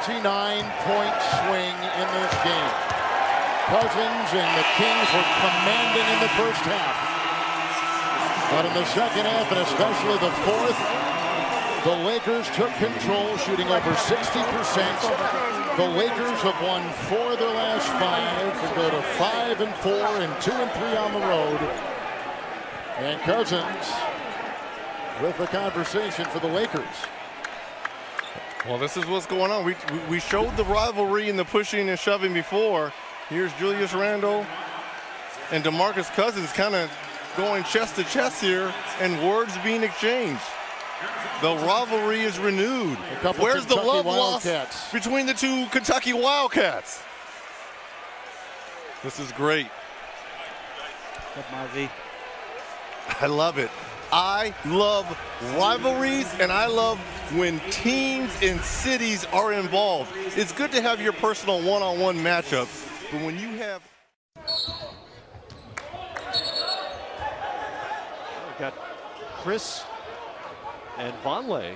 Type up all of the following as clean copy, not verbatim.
29-point swing in this game. Cousins and the Kings were commanding in the first half. But in the second half, and especially the fourth, the Lakers took control, shooting over 60%. The Lakers have won 4 of their last 5 to go to 5-4 and 2-3 on the road. And Cousins with the conversation for the Lakers. Well, this is what's going on. We showed the rivalry in the pushing and shoving before. Here's Julius Randle and DeMarcus Cousins kind of going chest to chest here, and words being exchanged. The rivalry is renewed. Where's the love lost between the two Kentucky Wildcats? This is great. I love it. I love rivalries, and I love when teams and cities are involved. It's good to have your personal one-on-one matchups, but when you have... We've got Chris and Vonleh.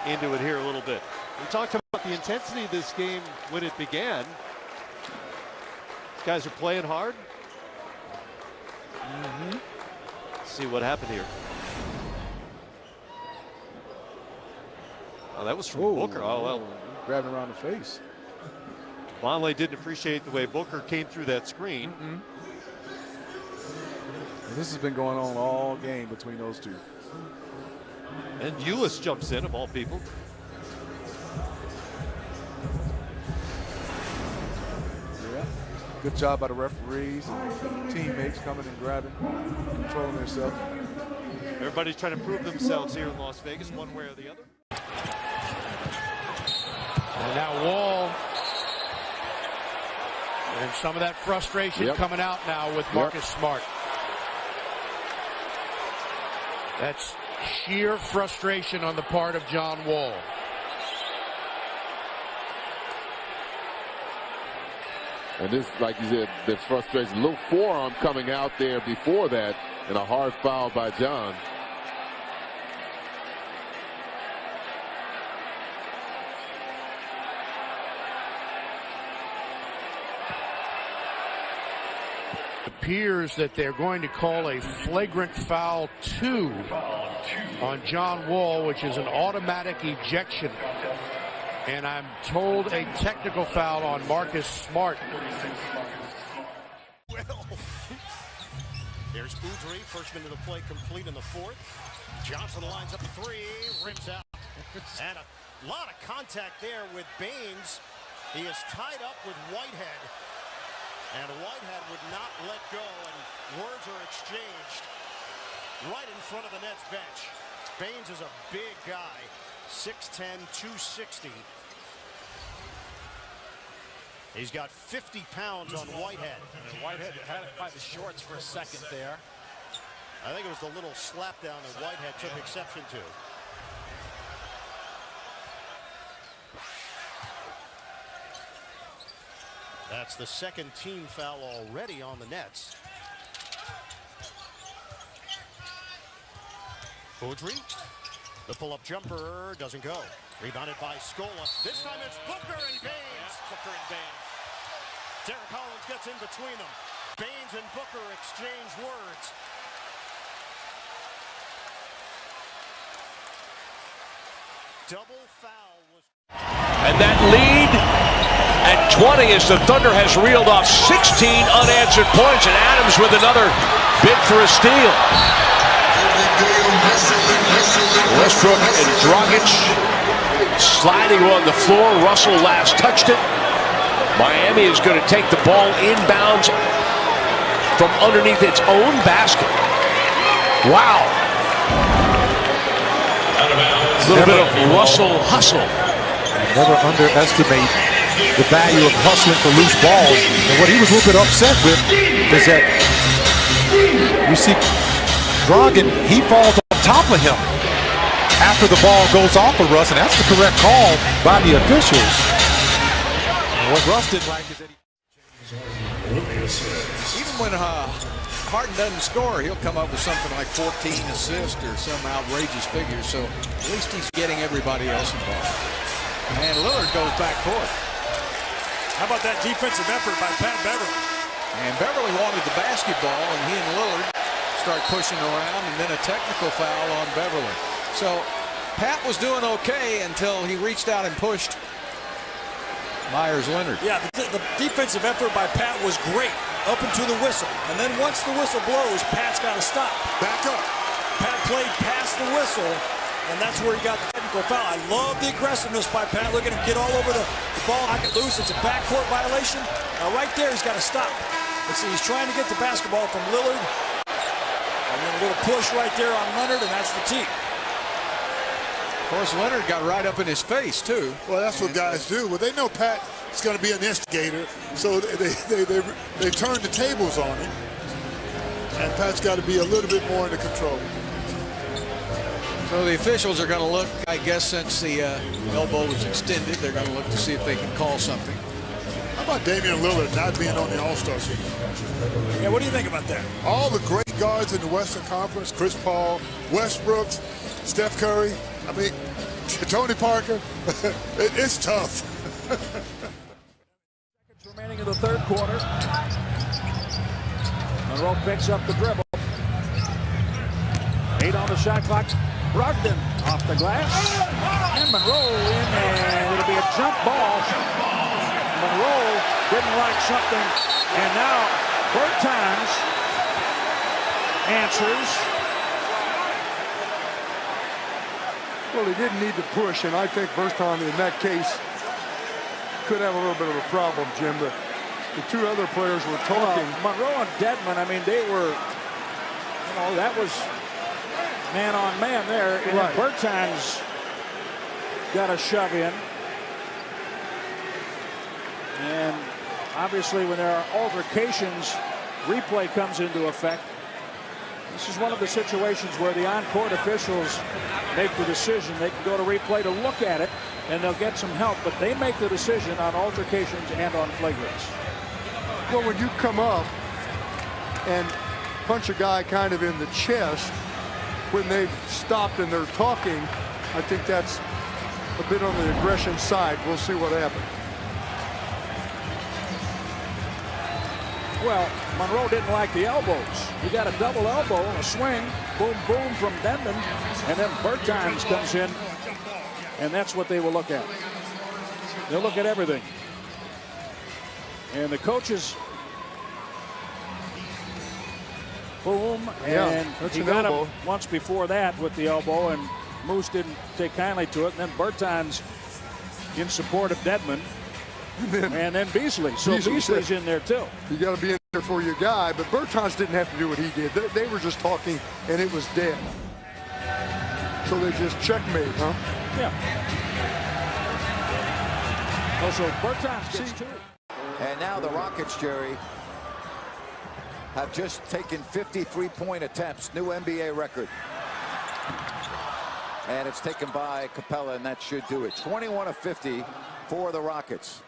Into it here a little bit. We talked about the intensity of this game when it began. These guys are playing hard. Let's see what happened here. Oh, that was from Booker. Oh, well. Grabbing around the face. Vonleh didn't appreciate the way Booker came through that screen. This has been going on all game between those two. And Ulis jumps in, of all people. Yeah, good job by the referees and teammates coming and grabbing, controlling themselves. Everybody's trying to prove themselves here in Las Vegas, one way or the other. And now Wall. And some of that frustration coming out now with Marcus Smart. That's sheer frustration on the part of John Wall. And this, like you said, the frustration. Little forearm coming out there before that, and a hard foul by John. Appears that they're going to call a flagrant foul 2 on John Wall, which is an automatic ejection. And I'm told a technical foul on Marcus Smart. There's Udry, first minute of play complete in the fourth. Johnson lines up a 3, rims out. And a lot of contact there with Baynes. He is tied up with Whitehead. And Whitehead would not let go, and words are exchanged right in front of the Nets bench. Baynes is a big guy, 6'10", 260. He's got 50 pounds on Whitehead. And Whitehead had it by the shorts for a second there. I think it was the little slap down that Whitehead took exception to. That's the second team foul already on the Nets. Udry, the pull-up jumper doesn't go. Rebounded by Scola. This time it's Booker and Baynes. Booker and Baynes. Derek Collins gets in between them. Baynes and Booker exchange words. Double foul was... And that lead at 20 as the Thunder has reeled off 16 unanswered points, and Adams with another bid for a steal. Westbrook and Dragic sliding on the floor. Russell last touched it. Miami is going to take the ball inbounds from underneath its own basket. Wow. A little bit of Russell hustle. Never underestimate the value of hustling for loose balls. And what he was a little bit upset with is that you see Dragic, he falls on top of him after the ball goes off of Russ, and that's the correct call by the officials. And what Russ didn't like is that even when Harden doesn't score, he'll come up with something like 14 assists or some outrageous figure. So at least he's getting everybody else involved. And Lillard goes back court. How about that defensive effort by Pat Beverly? And Beverly wanted the basketball, and he and Lillard start pushing around, and then a technical foul on Beverly. So Pat was doing okay until he reached out and pushed Myers Leonard. Yeah, the defensive effort by Pat was great up until the whistle. And then once the whistle blows, Pat's got to stop. Back up. Pat played past the whistle, and that's where he got the technical foul. I love the aggressiveness by Pat. Look at him get all over the ball, knock it loose. It's a backcourt violation. Now right there, he's got to stop. Let's see, he's trying to get the basketball from Lillard. And then a little push right there on Leonard, and that's the tee. Of course, Leonard got right up in his face, too. Well, that's what guys do. Well, they know Pat is going to be an instigator, so they turn the tables on him. And Pat's got to be a little bit more under control. So the officials are going to look, I guess, since the elbow was extended, they're going to look to see if they can call something. How about Damian Lillard not being on the All-Star team? Yeah, what do you think about that? All the great guards in the Western Conference, Chris Paul, Westbrook, Steph Curry, I mean, Tony Parker, it's tough. Seconds remaining in the third quarter. Monroe picks up the dribble. 8 on the shot clock. Brogdon off the glass. And Monroe in, and it'll be a jump ball. Monroe didn't like something, and now Bertans answers. Well, he didn't need to push, and I think Bertans in that case could have a little bit of a problem, Jim. But the two other players were talking. Monroe and Dedmon, I mean, they were, you know, that was man on man there. And right. Bertans got a shove in. And obviously when there are altercations, replay comes into effect. This is one of the situations where the on-court officials make the decision. They can go to replay to look at it, and they'll get some help, but they make the decision on altercations and on flagrants. Well, when you come up and punch a guy kind of in the chest, when they've stopped and they're talking, I think that's a bit on the aggression side. We'll see what happens. Well, Monroe didn't like the elbows. He got a double elbow, a swing, boom, boom from Denman, and then Bertans comes in, and that's what they will look at. They'll look at everything. And the coaches, boom, and he got him once before that with the elbow, and Moose didn't take kindly to it, and then Bertans in support of Dedmon. And then Beasley. So Beasley's in there too. You got to be in there for your guy, but Bertans didn't have to do what he did. They were just talking, and it was dead. So they just checkmate, huh? Yeah. Also, Bertans gets two. And now the Rockets, Jerry, have just taken 53-point attempts, new NBA record. And it's taken by Capella, and that should do it. 21 of 50 for the Rockets.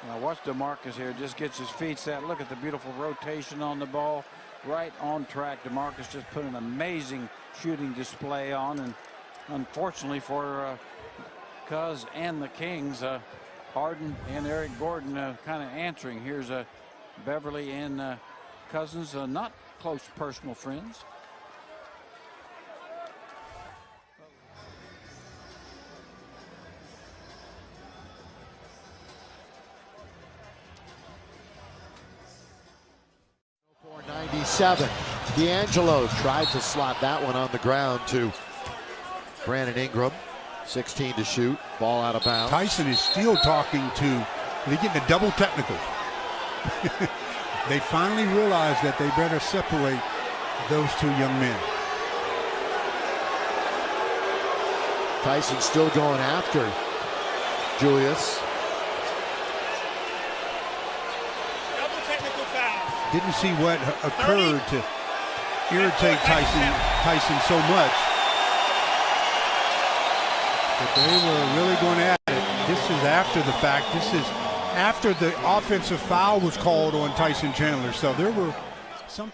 Now watch DeMarcus here, just gets his feet set. Look at the beautiful rotation on the ball. Right on track. DeMarcus just put an amazing shooting display on, and unfortunately for Cuz and the Kings, Harden and Eric Gordon kind of answering. Here's Beverly and Cousins, not close personal friends. D'Angelo tried to slot that one on the ground to Brandon Ingram. 16 to shoot. Ball out of bounds. Tyson is still talking to, they're getting a double technical. They finally realized that they better separate those two young men. Tyson still going after Julius. Didn't see what occurred to irritate Tyson so much. But they were really going at it. This is after the fact. This is after the offensive foul was called on Tyson Chandler. So there were some